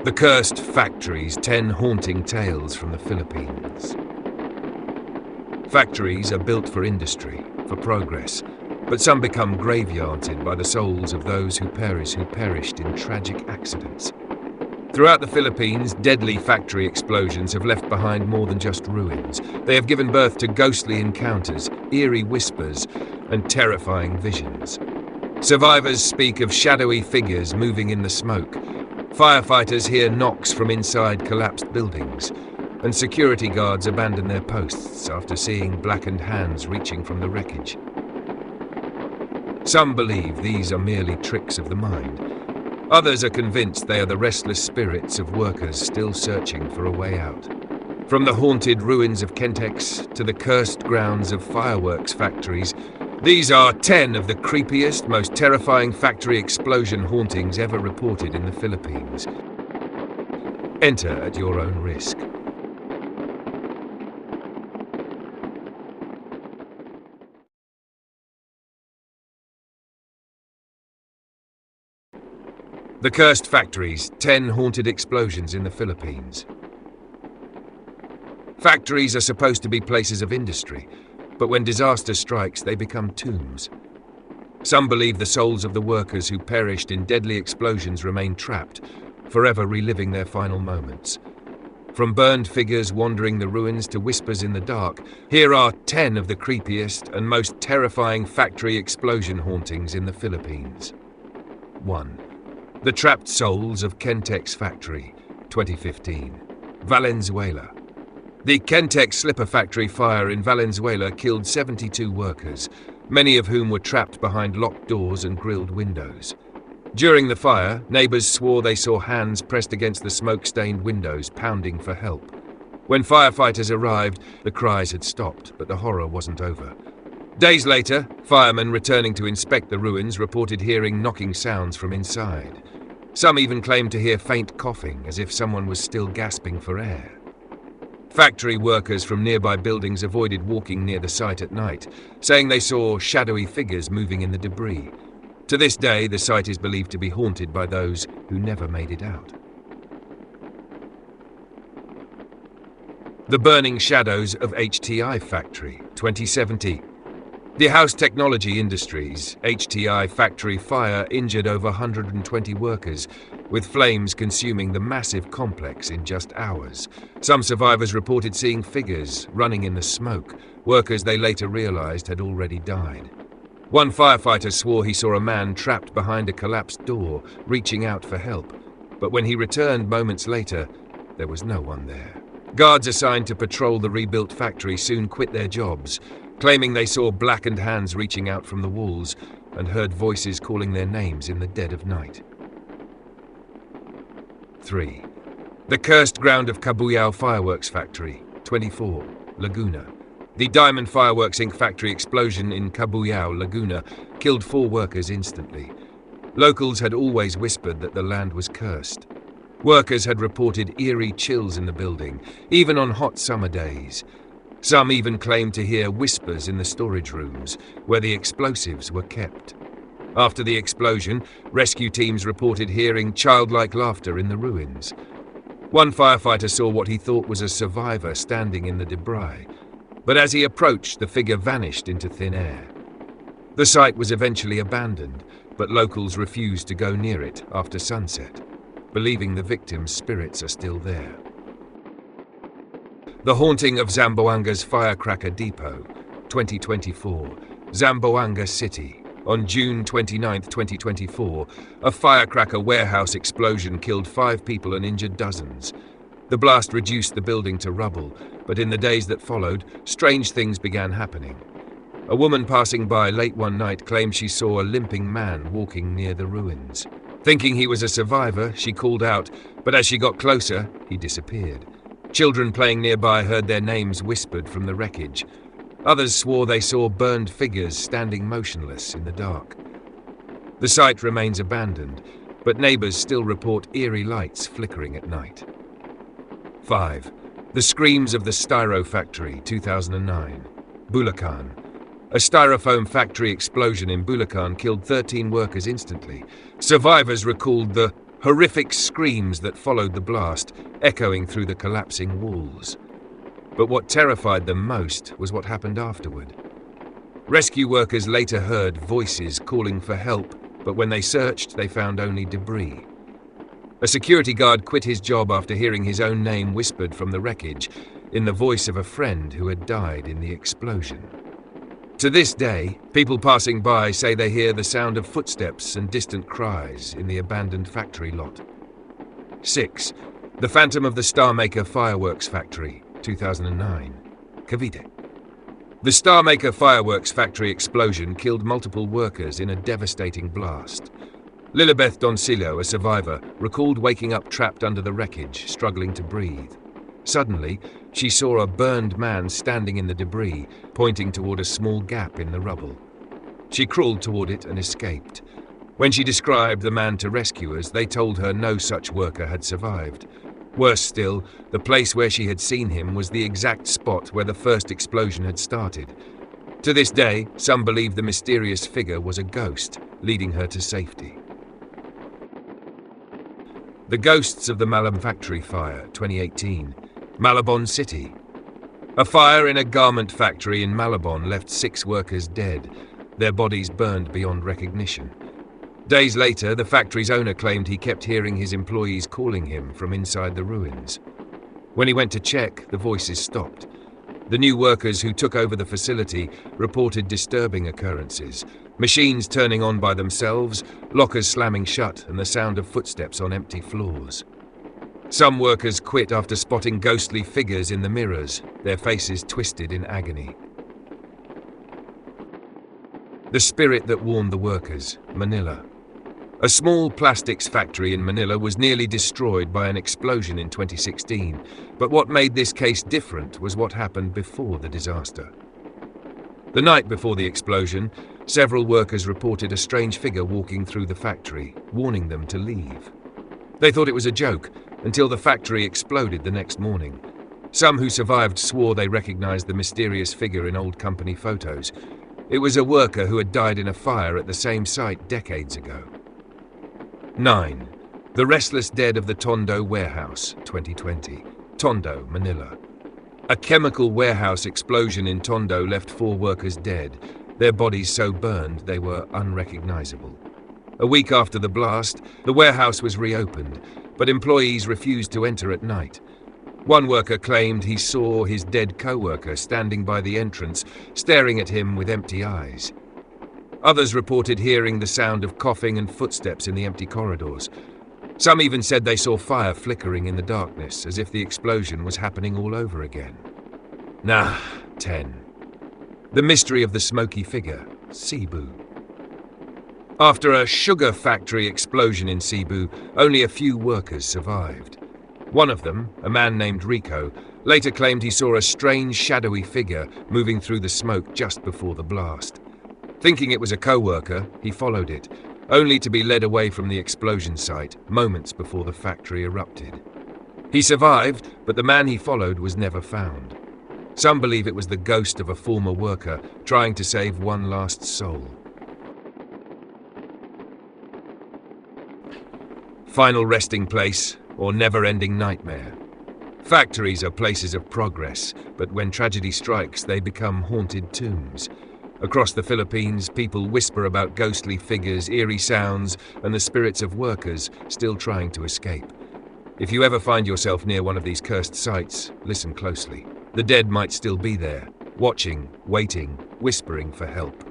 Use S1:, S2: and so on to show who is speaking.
S1: The Cursed Factories, 10 haunting tales from the Philippines. Factories are built for industry, for progress, but some become graveyarded by the souls of those who perished in tragic accidents. Throughout the Philippines, deadly factory explosions have left behind more than just ruins. They have given birth to ghostly encounters, eerie whispers, and terrifying visions. Survivors speak of shadowy figures moving in the smoke. Firefighters hear knocks from inside collapsed buildings, and security guards abandon their posts after seeing blackened hands reaching from the wreckage. Some believe these are merely tricks of the mind. Others are convinced they are the restless spirits of workers still searching for a way out. From the haunted ruins of Kentex to the cursed grounds of fireworks factories, these are 10 of the creepiest, most terrifying factory explosion hauntings ever reported in the Philippines. Enter at your own risk. The Cursed Factories, 10 haunted explosions in the Philippines. Factories are supposed to be places of industry, but when disaster strikes, they become tombs. Some believe the souls of the workers who perished in deadly explosions remain trapped, forever reliving their final moments. From burned figures wandering the ruins to whispers in the dark, here are 10 of the creepiest and most terrifying factory explosion hauntings in the Philippines. 1. The Trapped Souls of Kentex Factory, 2015. Valenzuela. The Kentex slipper factory fire in Valenzuela killed 72 workers, many of whom were trapped behind locked doors and grilled windows. During the fire, neighbors swore they saw hands pressed against the smoke-stained windows, pounding for help. When firefighters arrived, the cries had stopped, but the horror wasn't over. Days later, firemen returning to inspect the ruins reported hearing knocking sounds from inside. Some even claimed to hear faint coughing, as if someone was still gasping for air. Factory workers from nearby buildings avoided walking near the site at night, saying they saw shadowy figures moving in the debris. To this day, the site is believed to be haunted by those who never made it out. The Burning Shadows of HTI Factory, 2017. The House Technology Industries HTI factory fire injured over 120 workers, with flames consuming the massive complex in just hours. Some survivors reported seeing figures running in the smoke, workers they later realized had already died. One firefighter swore he saw a man trapped behind a collapsed door, reaching out for help. But when he returned moments later, there was no one there. Guards assigned to patrol the rebuilt factory soon quit their jobs, claiming they saw blackened hands reaching out from the walls and heard voices calling their names in the dead of night. 3. The Cursed Ground of Cabuyao Fireworks Factory, 24, Laguna. The Diamond Fireworks Inc. factory explosion in Cabuyao, Laguna, killed 4 workers instantly. Locals had always whispered that the land was cursed. Workers had reported eerie chills in the building, even on hot summer days. Some even claimed to hear whispers in the storage rooms, where the explosives were kept. After the explosion, rescue teams reported hearing childlike laughter in the ruins. One firefighter saw what he thought was a survivor standing in the debris, but as he approached, the figure vanished into thin air. The site was eventually abandoned, but locals refused to go near it after sunset, believing the victims' spirits are still there. The Haunting of Zamboanga's Firecracker Depot, 2024, Zamboanga City. On June 29, 2024, a firecracker warehouse explosion killed 5 people and injured dozens. The blast reduced the building to rubble, but in the days that followed, strange things began happening. A woman passing by late one night claimed she saw a limping man walking near the ruins. Thinking he was a survivor, she called out, but as she got closer, he disappeared. Children playing nearby heard their names whispered from the wreckage. Others swore they saw burned figures standing motionless in the dark. The site remains abandoned, but neighbors still report eerie lights flickering at night. 5. The Screams of the Styro Factory, 2009. Bulacan. A styrofoam factory explosion in Bulacan killed 13 workers instantly. Survivors recalled the horrific screams that followed the blast, echoing through the collapsing walls. But what terrified them most was what happened afterward. Rescue workers later heard voices calling for help, but when they searched, they found only debris. A security guard quit his job after hearing his own name whispered from the wreckage, in the voice of a friend who had died in the explosion. To this day, people passing by say they hear the sound of footsteps and distant cries in the abandoned factory lot. 6. The Phantom of the Starmaker Fireworks Factory, 2009. Cavite. The Starmaker Fireworks Factory explosion killed multiple workers in a devastating blast. Lilibeth Doncillo, a survivor, recalled waking up trapped under the wreckage, struggling to breathe. Suddenly, she saw a burned man standing in the debris, pointing toward a small gap in the rubble. She crawled toward it and escaped. When she described the man to rescuers, they told her no such worker had survived. Worse still, the place where she had seen him was the exact spot where the first explosion had started. To this day, some believe the mysterious figure was a ghost, leading her to safety. The Ghosts of the Malabon Factory Fire, 2018. Malabon City. A fire in a garment factory in Malabon left 6 workers dead, their bodies burned beyond recognition. Days later, the factory's owner claimed he kept hearing his employees calling him from inside the ruins. When he went to check, the voices stopped. The new workers who took over the facility reported disturbing occurrences: machines turning on by themselves, lockers slamming shut, and the sound of footsteps on empty floors. Some workers quit after spotting ghostly figures in the mirrors, their faces twisted in agony. The Spirit That Warned the Workers, Manila. A small plastics factory in Manila was nearly destroyed by an explosion in 2016, but what made this case different was what happened before the disaster. The night before the explosion, several workers reported a strange figure walking through the factory, warning them to leave. They thought it was a joke, until the factory exploded the next morning. Some who survived swore they recognized the mysterious figure in old company photos. It was a worker who had died in a fire at the same site decades ago. 9. The Restless Dead of the Tondo Warehouse, 2020. Tondo, Manila. A chemical warehouse explosion in Tondo left 4 workers dead, their bodies so burned they were unrecognizable. A week after the blast, the warehouse was reopened, but employees refused to enter at night. One worker claimed he saw his dead co-worker standing by the entrance, staring at him with empty eyes. Others reported hearing the sound of coughing and footsteps in the empty corridors. Some even said they saw fire flickering in the darkness, as if the explosion was happening all over again. 10. The Mystery of the Smoky Figure, Cebu. After a sugar factory explosion in Cebu, only a few workers survived. One of them, a man named Rico, later claimed he saw a strange shadowy figure moving through the smoke just before the blast. Thinking it was a co-worker, he followed it, only to be led away from the explosion site moments before the factory erupted. He survived, but the man he followed was never found. Some believe it was the ghost of a former worker trying to save one last soul. Final resting place, or never-ending nightmare. Factories are places of progress, but when tragedy strikes, they become haunted tombs. Across the Philippines, people whisper about ghostly figures, eerie sounds, and the spirits of workers still trying to escape. If you ever find yourself near one of these cursed sites, listen closely. The dead might still be there, watching, waiting, whispering for help.